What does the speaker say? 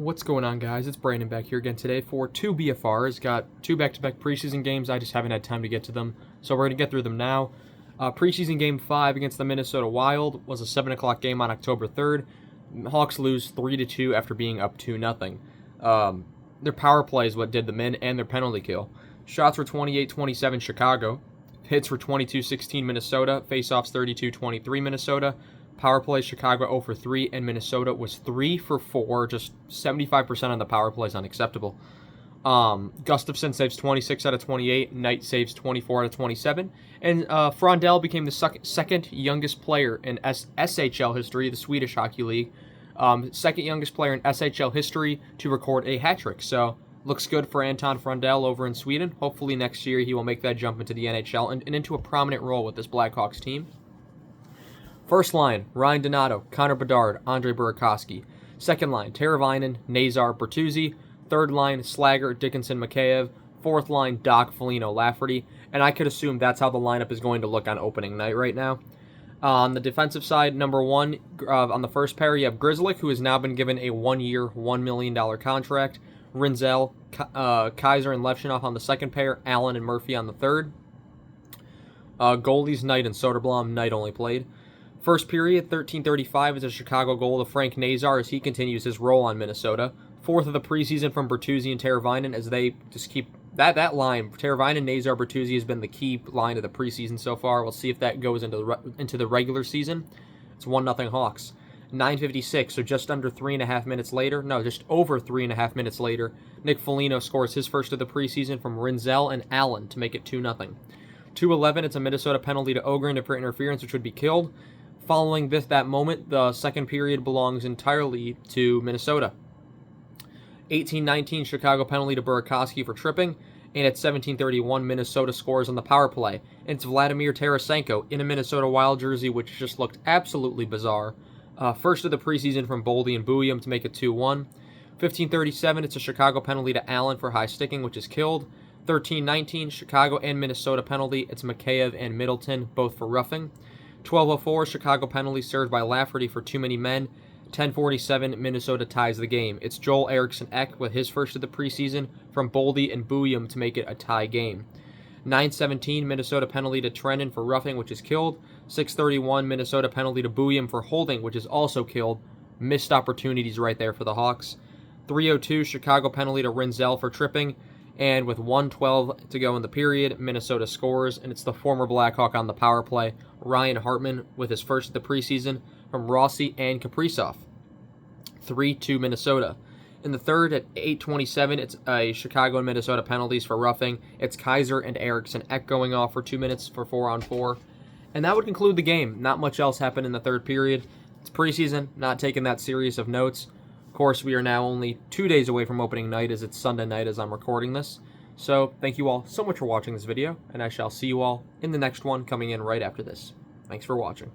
What's going on, guys? It's Brandon back here again today for two BFRs. Got two back-to-back preseason games. I just haven't had time to get to them, so we're going to get through them now. Preseason Game 5 against the Minnesota Wild was a 7 o'clock game on October 3rd. Hawks lose 3-2 after being up 2-0. Their power play is what did them in, and their penalty kill. Shots were 28-27 Chicago. Hits were 22-16 Minnesota. Faceoffs 32-23 Minnesota. Power play, Chicago 0 for 3, and Minnesota was 3 for 4. Just 75% on the power play is unacceptable. Gustafsson saves 26 out of 28. Knight saves 24 out of 27. And Frondell became the second youngest player in SHL history, the Swedish Hockey League. Second youngest player in SHL history to record a hat trick. So, looks good for Anton Frondell over in Sweden. Hopefully next year he will make that jump into the NHL and into a prominent role with this Blackhawks team. First line, Ryan Donato, Connor Bedard, Andre Burakovsky. Second line, Teravainen, Nazar, Bertuzzi. Third line, Slager, Dickinson, Mikheyev. Fourth line, Doc, Foligno, Lafferty. And I could assume that's how the lineup is going to look on opening night right now. On the defensive side, number one, on the first pair, you have Grzelcyk, who has now been given a one-year, $1 million contract. Rinzel, Kaiser, and Levshunov on the second pair. Allen and Murphy on the third. Goalies, Knight and Soderblom. Knight only played. First period, 13:35 is a Chicago goal to Frank Nazar as he continues his role on Minnesota. Fourth of the preseason from Bertuzzi and Teravainen as they just keep that line. Teravainen, Nazar, Bertuzzi has been the key line of the preseason so far. We'll see if that goes into the regular season. It's 1-0 Hawks. 9:56, so just under 3.5 minutes later. No, just over 3.5 minutes later. Nick Foligno scores his first of the preseason from Rinzel and Allen to make it 2-0. 2:11, it's a Minnesota penalty to Ogren for interference, which would be killed. Following that moment, the second period belongs entirely to Minnesota. 18:19, Chicago penalty to Burakovsky for tripping. And at 17:31, Minnesota scores on the power play. And it's Vladimir Tarasenko in a Minnesota Wild jersey, which just looked absolutely bizarre. First of the preseason from Boldy and Bouillon to make it 2-1. 15:37, it's a Chicago penalty to Allen for high sticking, which is killed. 13:19, Chicago and Minnesota penalty. It's Mikheyev and Middleton, both for roughing. 12:04, Chicago penalty served by Lafferty for too many men. 10:47, Minnesota ties the game. It's Joel Eriksson Ek with his first of the preseason from Boldy and Bouillon to make it a tie game. 9:17, Minnesota penalty to Trennan for roughing, which is killed. 6:31, Minnesota penalty to Bouillon for holding, which is also killed. Missed opportunities right there for the Hawks. 3:02, Chicago penalty to Rinzel for tripping. And with 1:12 to go in the period, Minnesota scores, and it's the former Blackhawk on the power play, Ryan Hartman, with his first of the preseason from Rossi and Kaprizov. 3-2 Minnesota. In the third, at 8:27, it's a Chicago and Minnesota penalties for roughing. It's Kaiser and Eriksson Ek going off for 2 minutes for 4-on-4. And that would conclude the game. Not much else happened in the third period. It's preseason, not taking that serious of notes. Of course, we are now only 2 days away from opening night as it's Sunday night as I'm recording this. So, thank you all so much for watching this video, and I shall see you all in the next one coming in right after this. Thanks for watching.